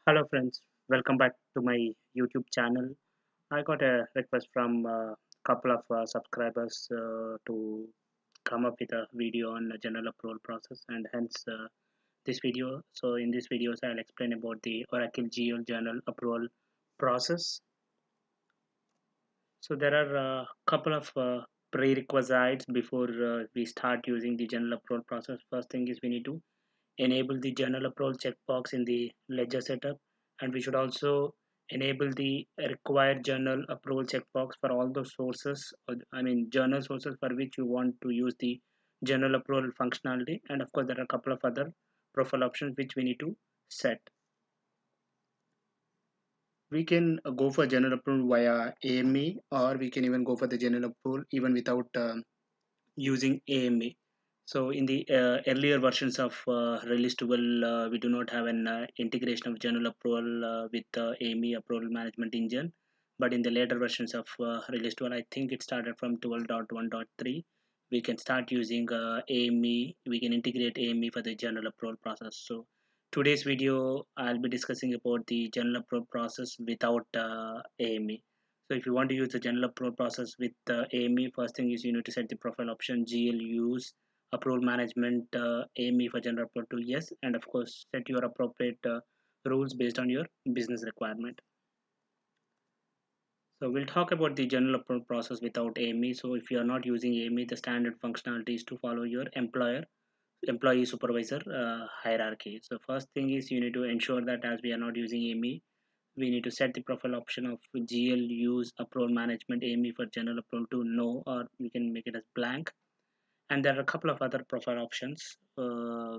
Hello friends, welcome back to my YouTube channel. I got a request from a couple of subscribers to come up with a video on the general approval process and hence this video. So in this video I'll explain about the Oracle GL general approval process. So there are a couple of prerequisites before we start using the general approval process. First thing is we need to enable the general approval checkbox in the ledger setup, and we should also enable the required journal approval checkbox for all the sources, journal sources for which you want to use the journal approval functionality. And of course there are a couple of other profile options which we need to set. We can go for general approval via AMA, or we can even go for the general approval even without using AMA. So in the earlier versions of Release 12, we do not have an integration of general approval with AME approval management engine. But in the later versions of Release 12, I think it started from 12.1.3. We can start using AME. We can integrate AME for the general approval process. So today's video, I'll be discussing about the general approval process without AME. So if you want to use the general approval process with AME, first thing is you need to set the profile option GL use approval management AME for general approval to yes, and of course set your appropriate rules based on your business requirement. So we'll talk about the general approval process without AME. So if you are not using AME, the standard functionality is to follow your employee supervisor hierarchy. So first thing is you need to ensure that as we are not using AME, we need to set the profile option of GL use approval management AME for general approval to no, or we can make it as blank. And there are a couple of other profile options. The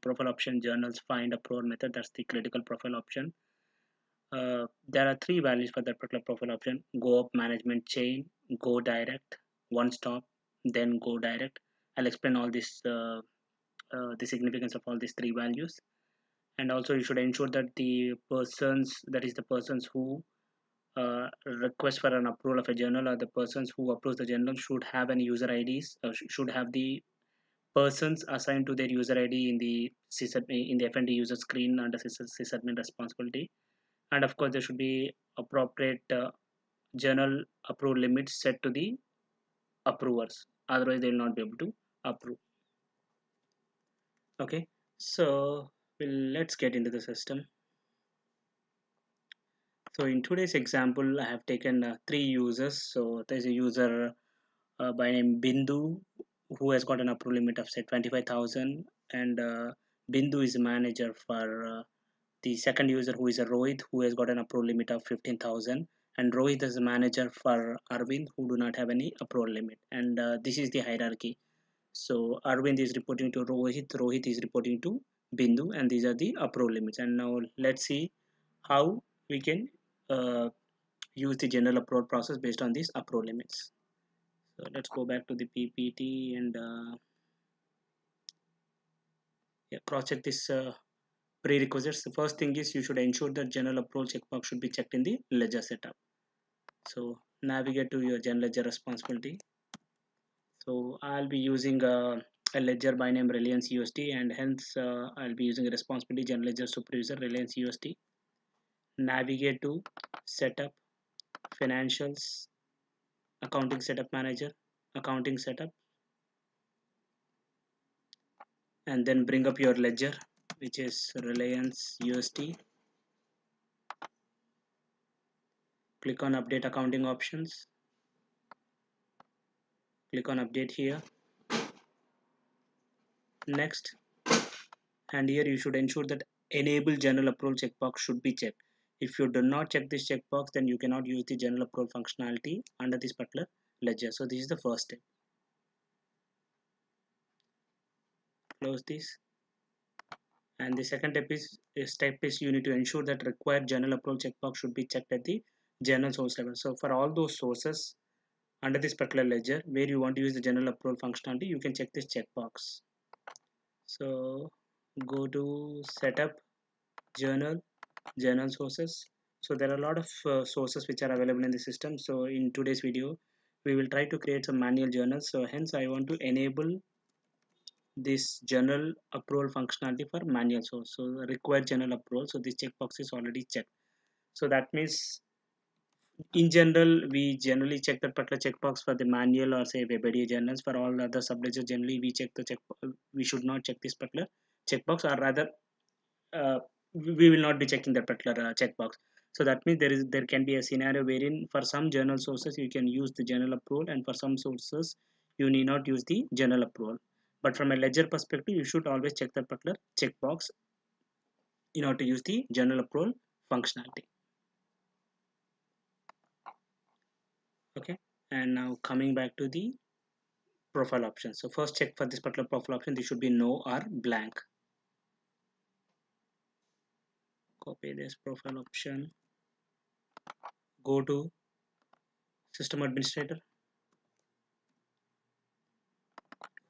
profile option journals find approval method, that's the critical profile option. There are three values for that particular profile option: go up management chain, go direct, one stop, then go direct. I'll explain all this the significance of all these three values. And also you should ensure that the persons who request for an approval of a journal, or the persons who approves the journal, should have an user IDs, should have the persons assigned to their user ID in the in the FND user screen under sysadmin responsibility. And of course there should be appropriate journal approval limits set to the approvers, otherwise they will not be able to approve. Okay, so let's get into the system. So in today's example, I have taken three users. So there's a user by name Bindu who has got an approval limit of say 25,000, and Bindu is a manager for the second user who is a Rohit who has got an approval limit of 15,000, and Rohit is a manager for Arvind who do not have any approval limit. And this is the hierarchy. So Arvind is reporting to Rohit, Rohit is reporting to Bindu, and these are the approval limits. And now let's see how we can uh, use the general approval process based on these approval limits. So let's go back to the PPT and yeah, cross check this prerequisites. The first thing is you should ensure that general approval checkbox should be checked in the ledger setup. So navigate to your general ledger responsibility. So I'll be using a ledger by name Reliance USD, and hence I'll be using a responsibility general ledger supervisor Reliance USD. Navigate to setup, financials, accounting setup manager, accounting setup, and then bring up your ledger, which is Reliance USD. Click on update accounting options, click on update here. Next, and here you should ensure that enable general approval checkbox should be checked. If you do not check this checkbox, then you cannot use the general approval functionality under this particular ledger. So this is the first step. Close this. And the second step is you need to ensure that required general approval checkbox should be checked at the general source level. So for all those sources under this particular ledger where you want to use the general approval functionality, you can check this checkbox. So go to setup, journal sources. So there are a lot of sources which are available in the system. So in today's video we will try to create some manual journals. So hence I want to enable this general approval functionality for manual source. So required general approval. So this checkbox is already checked. So that means in general we generally check that particular checkbox for the manual or say WebID journals. For all other subledgers, generally we check the check. We should not check this particular checkbox, or rather, uh, we will not be checking that particular checkbox. So that means there can be a scenario wherein for some journal sources you can use the general approval, and for some sources you need not use the general approval. But from a ledger perspective, you should always check that particular checkbox in order to use the general approval functionality. Okay, and now coming back to the profile option. So first check for this particular profile option, this should be no or blank. Copy this profile option, go to system administrator,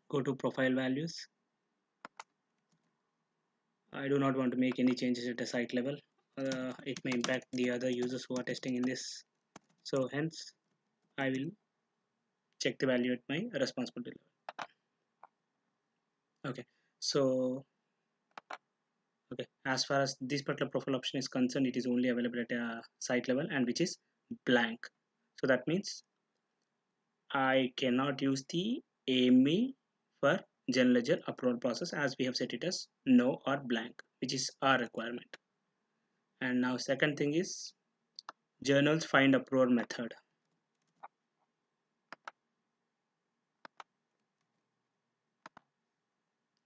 go to profile values. I do not want to make any changes at the site level. It may impact the other users who are testing in this. So hence I will check the value at my responsibility level. Okay, so okay, as far as this particular profile option is concerned, it is only available at a site level, and which is blank. So that means I cannot use the AME for general ledger approval process, as we have set it as no or blank, which is our requirement. And now second thing is journals find approval method.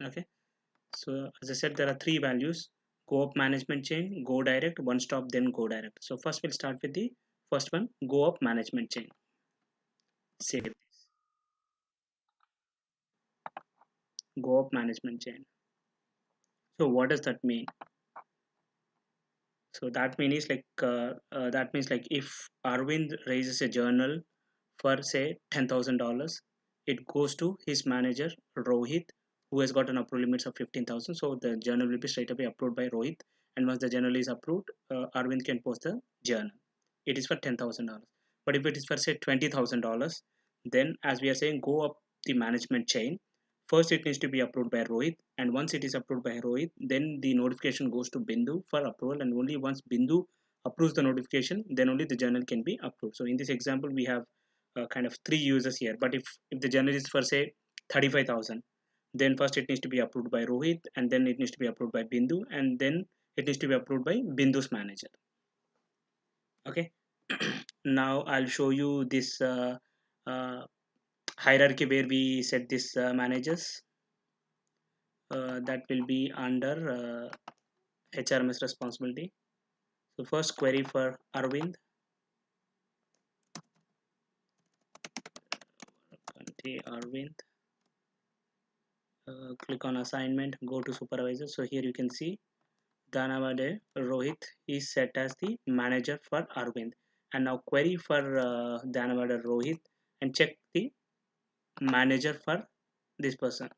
Okay, so as I said, there are three values: go up management chain, go direct, one stop, then go direct. So first we'll start with the first one, go up management chain. Save this. Go up management chain. So what does that mean? So that means like if Arvind raises a journal for say $10,000, it goes to his manager Rohit, who has got an approval limits of 15,000. So the journal will be straight away approved by Rohit, and once the journal is approved, Arvind can post the journal. It is for $10,000. But if it is for say $20,000, then as we are saying, go up the management chain. First, it needs to be approved by Rohit, and once it is approved by Rohit, then the notification goes to Bindu for approval, and only once Bindu approves the notification, then only the journal can be approved. So in this example, we have kind of three users here. But if the journal is for say 35,000, then first it needs to be approved by Rohit, and then it needs to be approved by Bindu, and then it needs to be approved by Bindu's manager. Okay. Now I'll show you this uh, hierarchy where we set this managers. That will be under HRMS responsibility. So first query for Arvind. Arvind. Click on assignment, go to supervisor. So here you can see Danavade Rohit is set as the manager for Arvind. And now query for Danavade Rohit and check the manager for this person.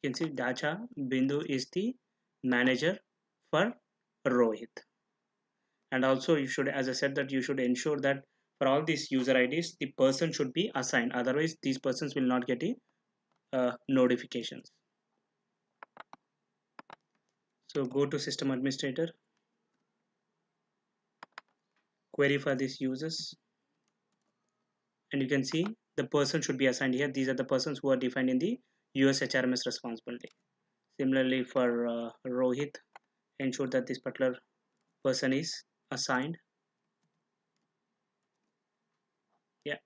You can see Dacha Bindu is the manager for Rohit. And also you should, as I said, that you should ensure that for all these user IDs, the person should be assigned. Otherwise, these persons will not get the notifications. So go to system administrator, query for these users, and you can see the person should be assigned here. These are the persons who are defined in the US HRMS responsibility. Similarly for Rohit, ensure that this particular person is assigned. Yeah,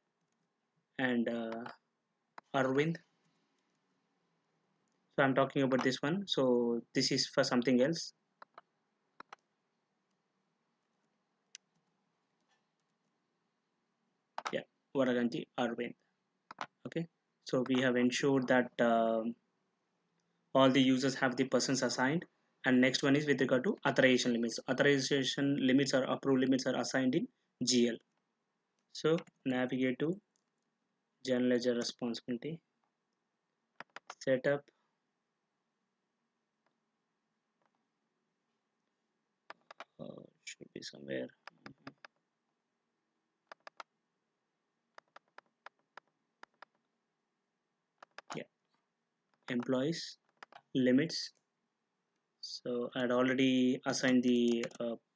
and Arvind. So I'm talking about this one. So this is for something else. Yeah, Varaganti Arvind. Okay, so we have ensured that all the users have the persons assigned. And next one is with regard to authorization limits. Authorization limits or approve limits are assigned in GL. So navigate to general ledger responsibility, setup, should be somewhere. employees limits. So I had already assigned the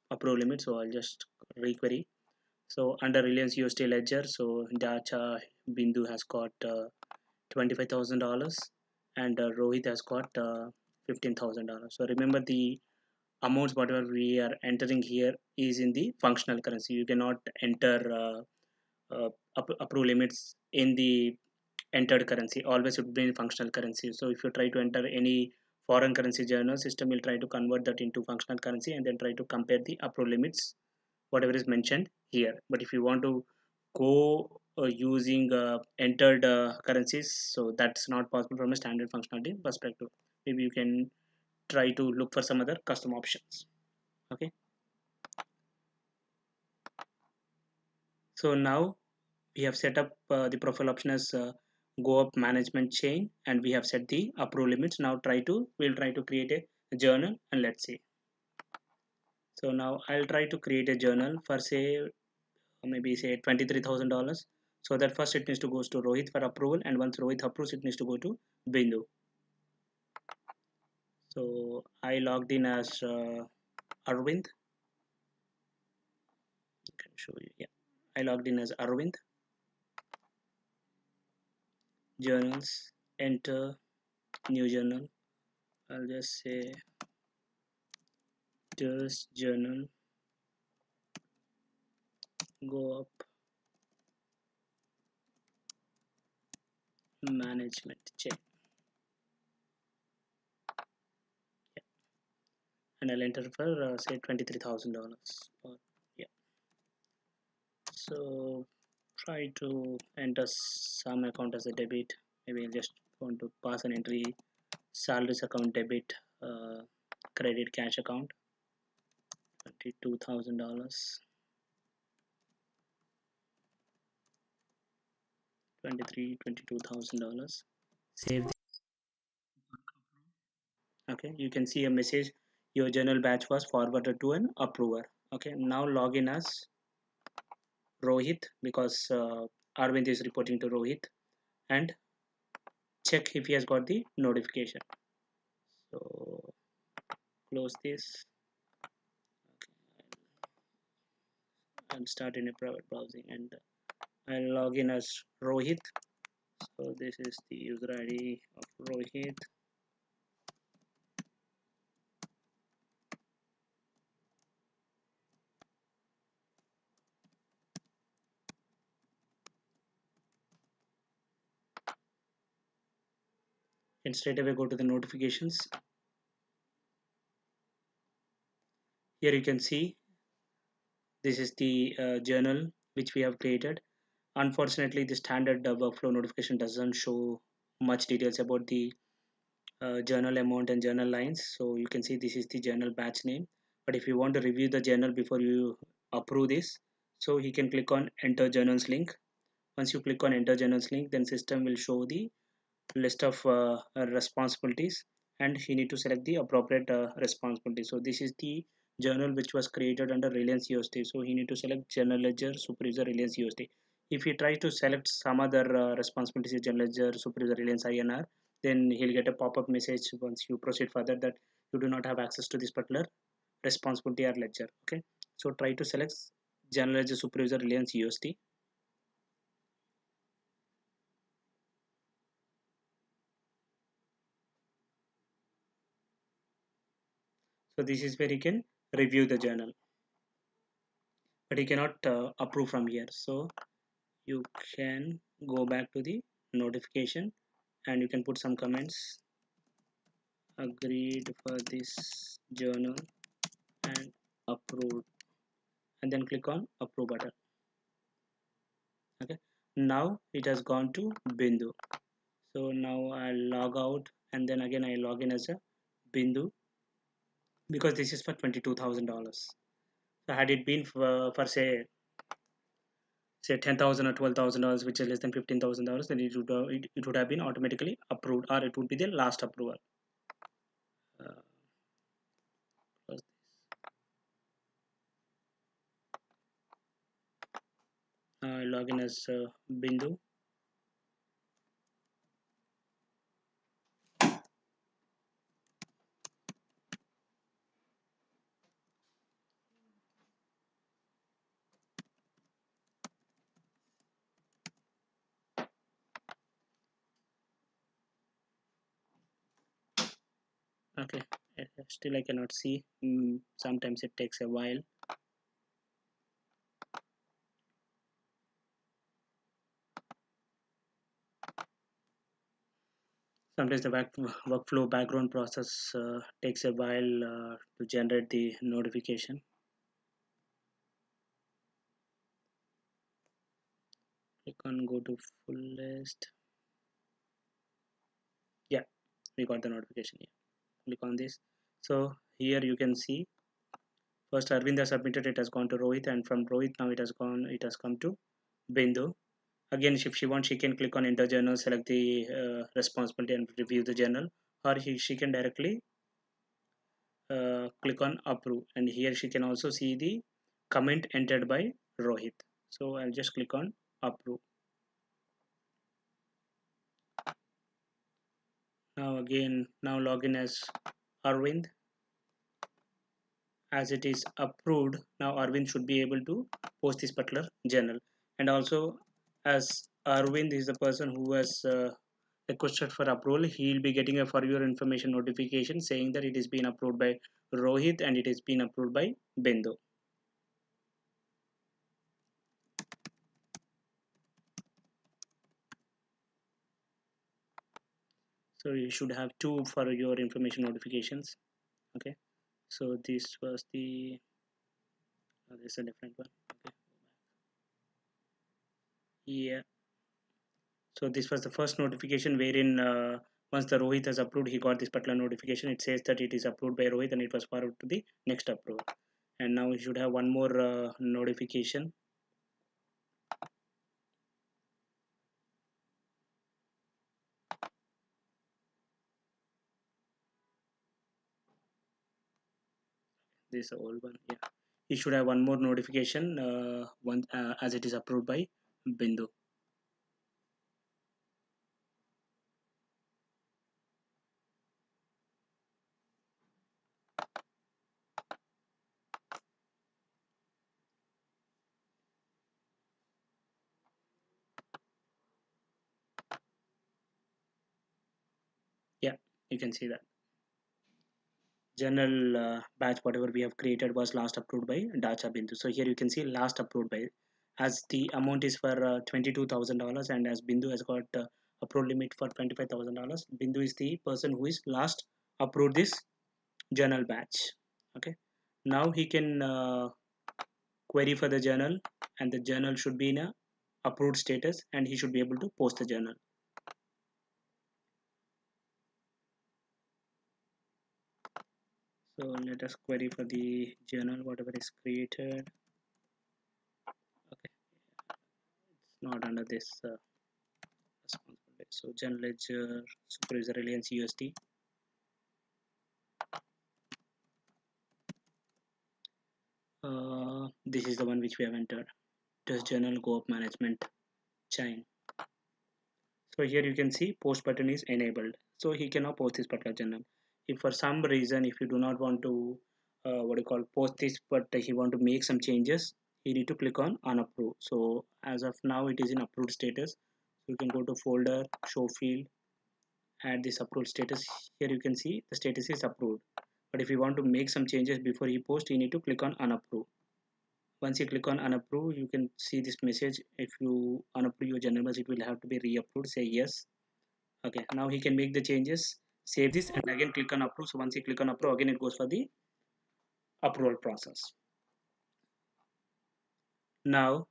approve limit, so I'll just requery. So under Reliance USD ledger, so Dacha Bindu has got $25,000 and Rohit has got $15,000. So remember the amounts whatever we are entering here is in the functional currency. You cannot enter approve limits in the entered currency. Always it would be in functional currency. So if you try to enter any foreign currency journal, system will try to convert that into functional currency and then try to compare the approve limits whatever is mentioned here. But if you want to go using entered currencies, so that's not possible from a standard functionality perspective. Maybe you can try to look for some other custom options. Okay, so now we have set up the profile option as go up management chain, and we have set the approve limits. Now we'll try to create a journal, and let's see. So now I'll try to create a journal for say maybe say $23,000. So that first it needs to goes to Rohit for approval, and once Rohit approves, it needs to go to Bindu. So I logged in as Arvind. I can show you. Yeah, I logged in as Arvind. Journals. Enter new journal. I'll just say just journal. Go up management check. Yeah, and I'll enter for say $23,000. Yeah. So try to enter some account as a debit. Maybe I just want to pass an entry salaries account debit, credit cash account $22,000, 22,000. Save. Okay, you can see a message. Your journal batch was forwarded to an approver. Okay, now log in as Rohit because Arvind is reporting to Rohit, and check if he has got the notification. So close this and start in a private browsing, and I'll log in as Rohit. So this is the user ID of Rohit. And straight away go to the notifications. Here you can see this is the journal which we have created. Unfortunately, the standard workflow notification doesn't show much details about the journal amount and journal lines. So you can see this is the journal batch name. But if you want to review the journal before you approve this, so you can click on enter journals link. Once you click on enter journals link, then system will show the list of responsibilities, and you need to select the appropriate responsibility. So this is the journal which was created under Reliance USD. So you need to select general ledger superuser Reliance USD. If he tries to select some other responsibilities, general ledger superuser Reliance INR, then he'll get a pop-up message once you proceed further that you do not have access to this particular responsibility or ledger. Okay, so try to select general ledger superuser Reliance USD. So this is where you can review the journal, but you cannot approve from here. So you can go back to the notification and you can put some comments. Agreed for this journal and approved, and then click on approve button. Okay, now it has gone to Bindu. So now I'll log out and then again I log in as a Bindu because this is for $22,000. So had it been for say 10,000 or $12,000, which is less than $15,000, then it would have been automatically approved, or it would be the last approval. uh, Login as Bindu. Okay, still I cannot see. Sometimes it takes a while. Sometimes the workflow background process takes a while to generate the notification. Click on go to full list. Yeah, we got the notification here. Click on this. So here you can see first Arvind has submitted, it has gone to Rohit, and from Rohit now it has come to Bindu. Again, if she wants, she can click on enter journal, select the responsibility and review the journal, or she can directly click on approve, and here she can also see the comment entered by Rohit. So I'll just click on approve. Now again, now login as Arvind. As it is approved, now Arvind should be able to post this particular journal. And also, as Arvind is the person who has requested for approval, he will be getting a for your information notification saying that it is been approved by Rohit and it is been approved by Bindu. So you should have two for your information notifications. Okay, so this was the this is a different one. Okay, yeah. So this was the first notification wherein once the Rohit has approved, he got this particular notification. It says that it is approved by Rohit and it was forwarded to the next approval. And now we should have one more notification. This is old one. Yeah, he should have one more notification as it is approved by Bindu. Yeah, you can see that. General batch whatever we have created was last approved by Dacha Bindu. So here you can see last approved by, as the amount is for $22,000 and as Bindu has got approved limit for $25,000. Bindu is the person who is last approved this journal batch. Okay, now he can query for the journal and the journal should be in a approved status and he should be able to post the journal. So let us query for the journal whatever is created. Okay, it's not under this responsibility. So General Ledger, Supervisor Reliance USD. This is the one which we have entered. Does journal go up management chain? So here you can see post button is enabled. So he cannot post this particular journal. If for some reason if you do not want to what do you call post this, but he want to make some changes, you need to click on unapprove. So as of now it is in approved status. So you can go to folder, show field, add this approved status. Here you can see the status is approved, but if you want to make some changes before he post, you need to click on unapprove. Once you click on unapprove, you can see this message. If you unapprove your journal batch, it will have to be reapproved. Say yes. Okay, now he can make the changes, save this and again click on approve. So once you click on approve, again it goes for the approval process. Now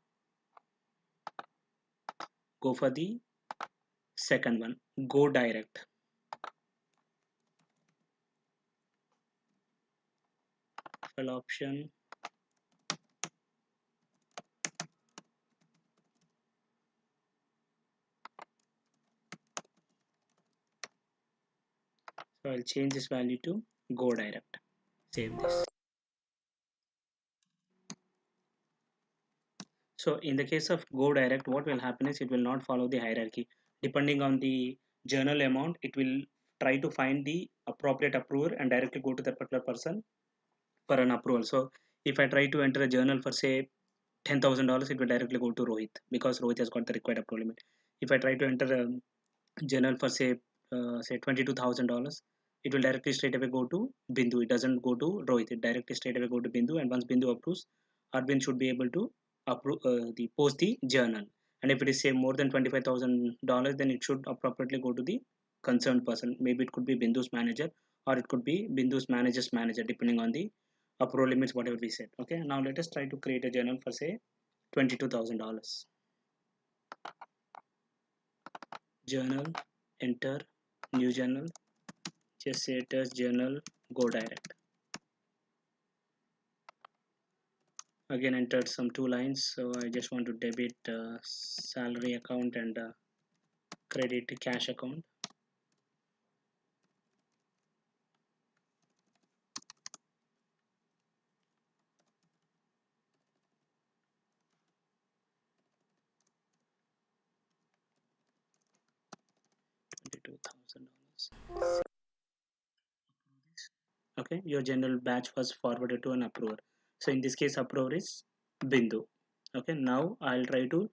go for the second one, go direct. File option, so I'll change this value to go direct. Save this. So in the case of go direct, what will happen is it will not follow the hierarchy. Depending on the journal amount, it will try to find the appropriate approver and directly go to that particular person for an approval. So if I try to enter a journal for say $10,000, it will directly go to Rohit because Rohit has got the required approval limit. If I try to enter a journal for say $22,000, it will directly straight away go to Bindu. It doesn't go to Rohit. It directly straight away go to Bindu, and once Bindu approves, Arvind should be able to approve the post the journal. And if it is say more than $25,000, then it should appropriately go to the concerned person. Maybe it could be Bindu's manager, or it could be Bindu's manager's manager, depending on the approval limits, whatever we said. Okay, now let us try to create a journal for say $22,000. Journal, enter new journal, just say it as journal go direct. Again entered some two lines, so I just want to debit salary account and credit cash account. $22,000. Okay, your general batch was forwarded to an approver. So in this case, approver is Bindu. Okay, now I'll try to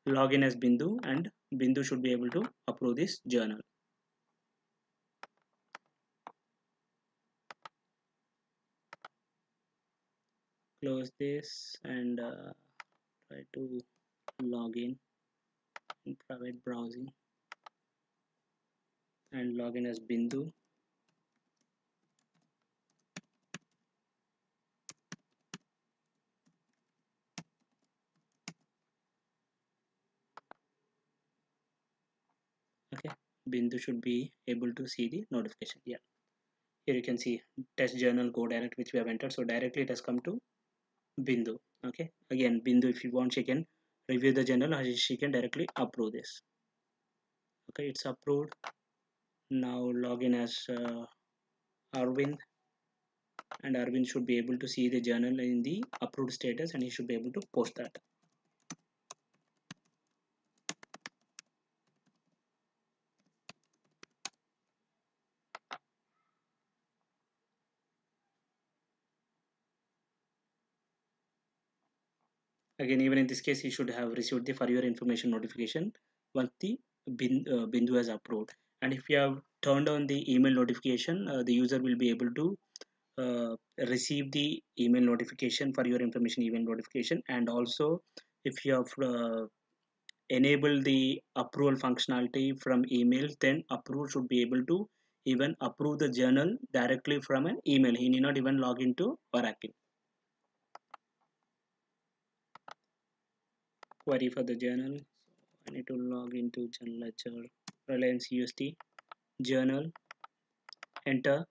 log in as Bindu, and Bindu should be able to approve this journal. Close this and try to log in private browsing and log in as Bindu. Okay, Bindu should be able to see the notification. Yeah, here you can see test journal go direct, which we have entered. So directly it has come to Bindu. Okay, again Bindu, if you want, she can review the journal, or she can directly approve this. Okay, it's approved. Now log in as Arvind, and Arvind should be able to see the journal in the approved status, and he should be able to post that. Again, even in this case, he should have received the for your information notification once the Bindu has approved. And if you have turned on the email notification, the user will be able to uh, receive the email notification for your information email notification. And also, if you have enable the approval functionality from email, then approval should be able to even approve the journal directly from an email. He need not even log into Oracle. Query for the journal. So I need to log into Journal Ledger, Reliance USD, journal, enter,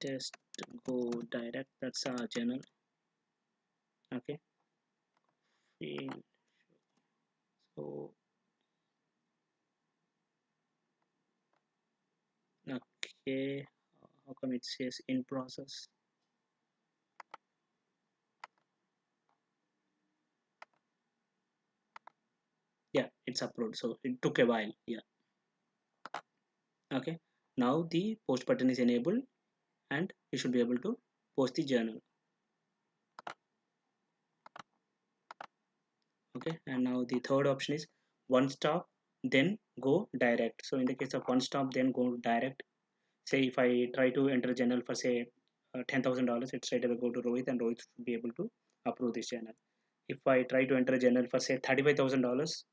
test, go direct. That's our journal. Okay. So okay, how come it says in process? Yeah, it's approved. So it took a while. Yeah. Okay. Now the post button is enabled, and you should be able to post the journal. Okay, and now the third option is one stop then go direct. So in the case of one stop then go direct, say if I try to enter a journal for say $10,000, it straight away go to Rohit, and Rohit should be able to approve this journal. If I try to enter a journal for say $35,000,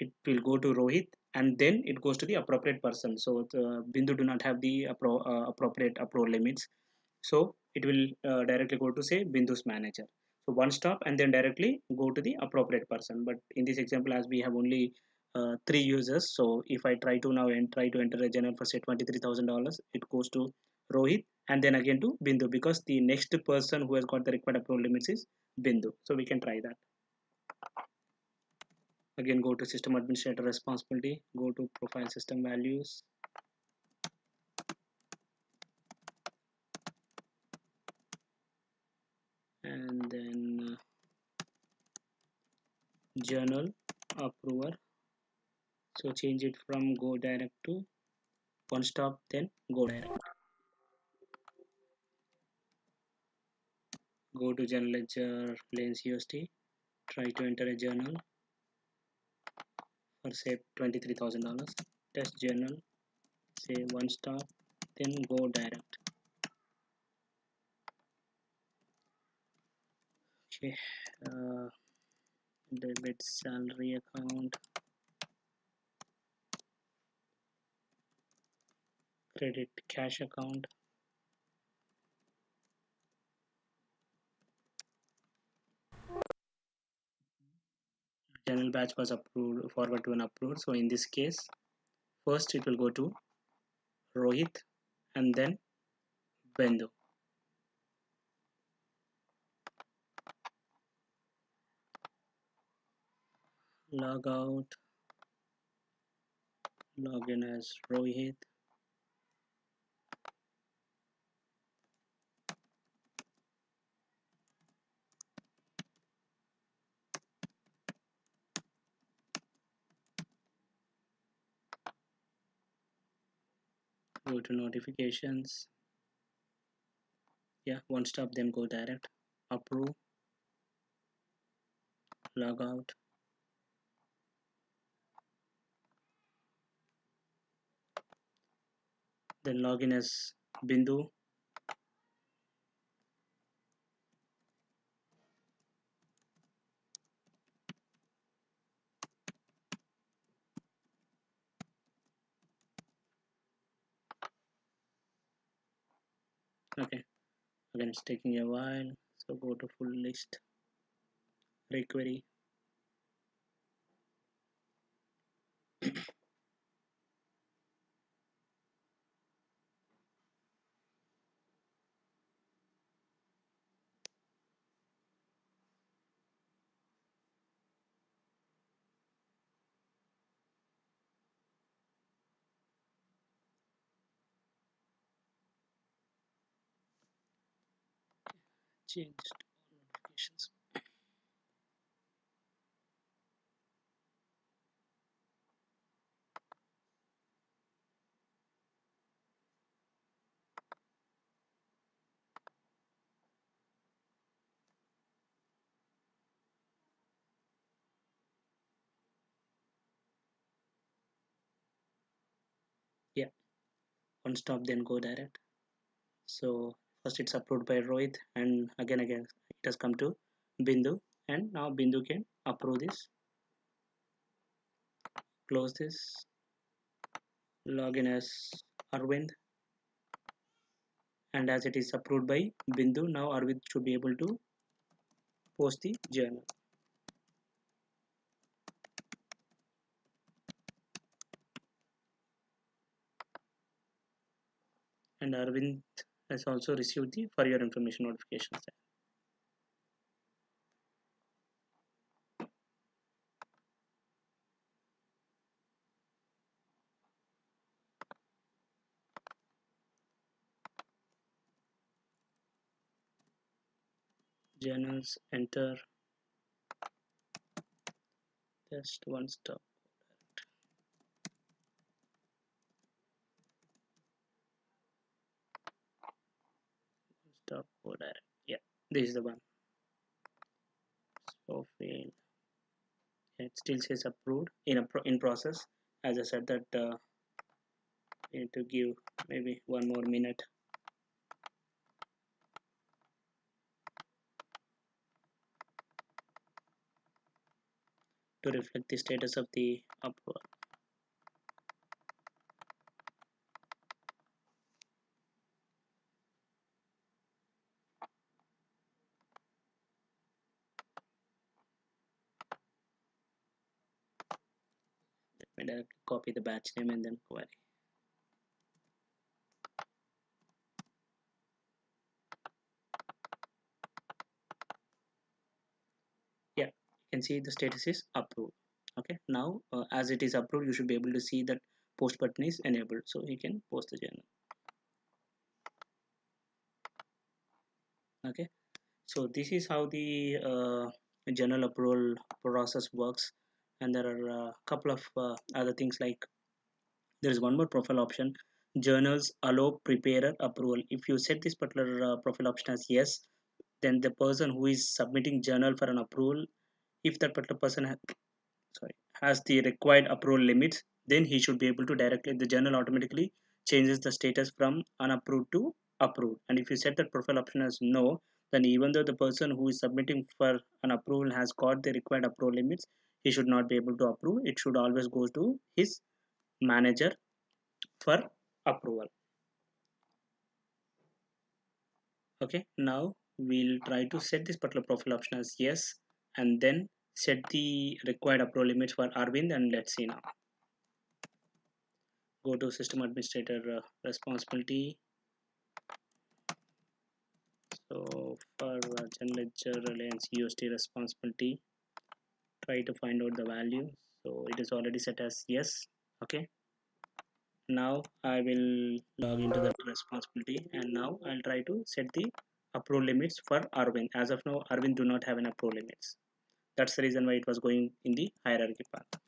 it will go to Rohit, and then it goes to the appropriate person. So the Bindu do not have the appropriate approval limits, so it will directly go to say Bindu's manager. So one stop and then directly go to the appropriate person. But in this example, as we have only three users, so if I try to now and try to enter a journal for say $23,000, it goes to Rohit and then again to Bindu, because the next person who has got the required approval limits is Bindu. So we can try that. Again, go to system administrator responsibility, go to profile system values, and then journal approver. So change it from go direct to one stop then go direct. Go to journal ledger Reliance USD, try to enter a journal for say $23,000. test journal, say one stop, then go direct. Okay, uh, debit salary account, credit cash account. General batch was approved, forward to an approved. So in this case, first it will go to Rohit and then Bendu. Log out, log in as Rohit. Go to notifications. Yeah, one stop, then go direct. Approve, log out. Then log in as Bindu. Okay, again it's taking a while. So go to full list, requery. Changed notifications. Yeah, one stop, then go direct. So first it's approved by Rohit, and again it has come to Bindu, and now Bindu can approve this. Close this. Log in as Arvind, and as it is approved by Bindu, now Arvind should be able to post the journal. And Arvind has also received the for your information notifications. Journals, enter, just one stop, stop, go direct. Yeah, this is the one. So fail. It still says approved in process. As I said that we need to give maybe one more minute to reflect the status of the approval. Let me directly copy the batch name and then query. Yeah, you can see the status is approved. Okay, now as it is approved, you should be able to see that post button is enabled, so you can post the journal. Okay, so this is how the journal approval process works, and there are a couple of other things like there is one more profile option, journals allow preparer approval. If you set this particular profile option as yes, then the person who is submitting journal for an approval, if that particular person sorry, has the required approval limits, then he should be able to directly, the journal automatically changes the status from unapproved to approved. And if you set that profile option as no, then even though the person who is submitting for an approval has got the required approval limits, he should not be able to approve. It should always go to his manager for approval. Okay, now we'll try to set this particular profile option as yes, and then set the required approval limits for Arvind, and let's see now. Go to system administrator responsibility. So for general ledger Reliance USD responsibility, try to find out the value. So it is already set as yes. Okay, now I will log into that responsibility, and now I'll try to set the approval limits for Arvind. As of now, Arvind do not have an approval limits. That's the reason why it was going in the hierarchy path.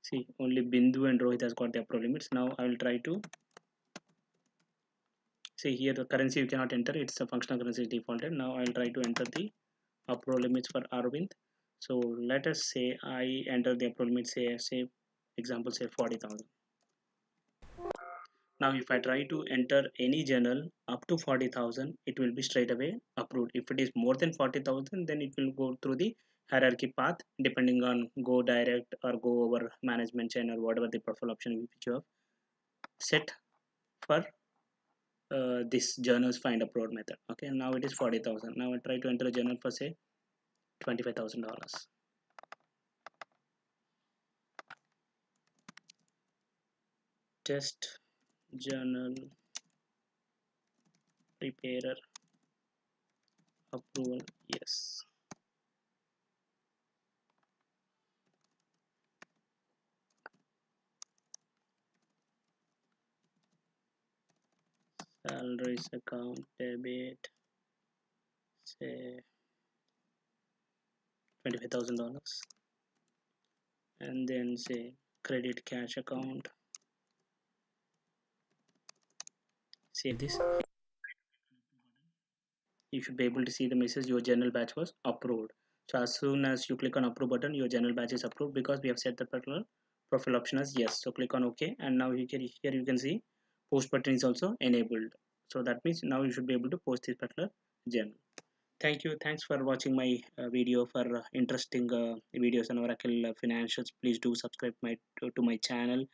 See, only Bindu and Rohit has got the approval limits. Now I will try to see here the currency you cannot enter. It's a functional currency defaulted. Now I will try to enter the approval limits for Arvind. So let us say I enter the approval limit, say example say 40,000. Now if I try to enter any journal up to 40,000, it will be straight away approved. If it is more than 40,000, then it will go through the hierarchy path depending on go direct or go over management chain or whatever the profile option which you have set for this journals find approved method. Okay, now it is 40,000. Now I try to enter a journal for say $25,000. Test journal preparer approval yes. Salaries account debit say $25,000, and then say credit cash account. Save this. You should be able to see the message your journal batch was approved. So as soon as you click on approve button, your journal batch is approved because we have set the particular profile option as yes. So click on OK, and now here you can see post button is also enabled. So that means now you should be able to post this particular journal. Thank you. Thanks for watching my video. For interesting videos on Oracle financials, please do subscribe to my channel,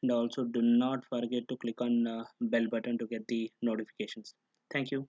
and also do not forget to click on bell button to get the notifications. Thank you.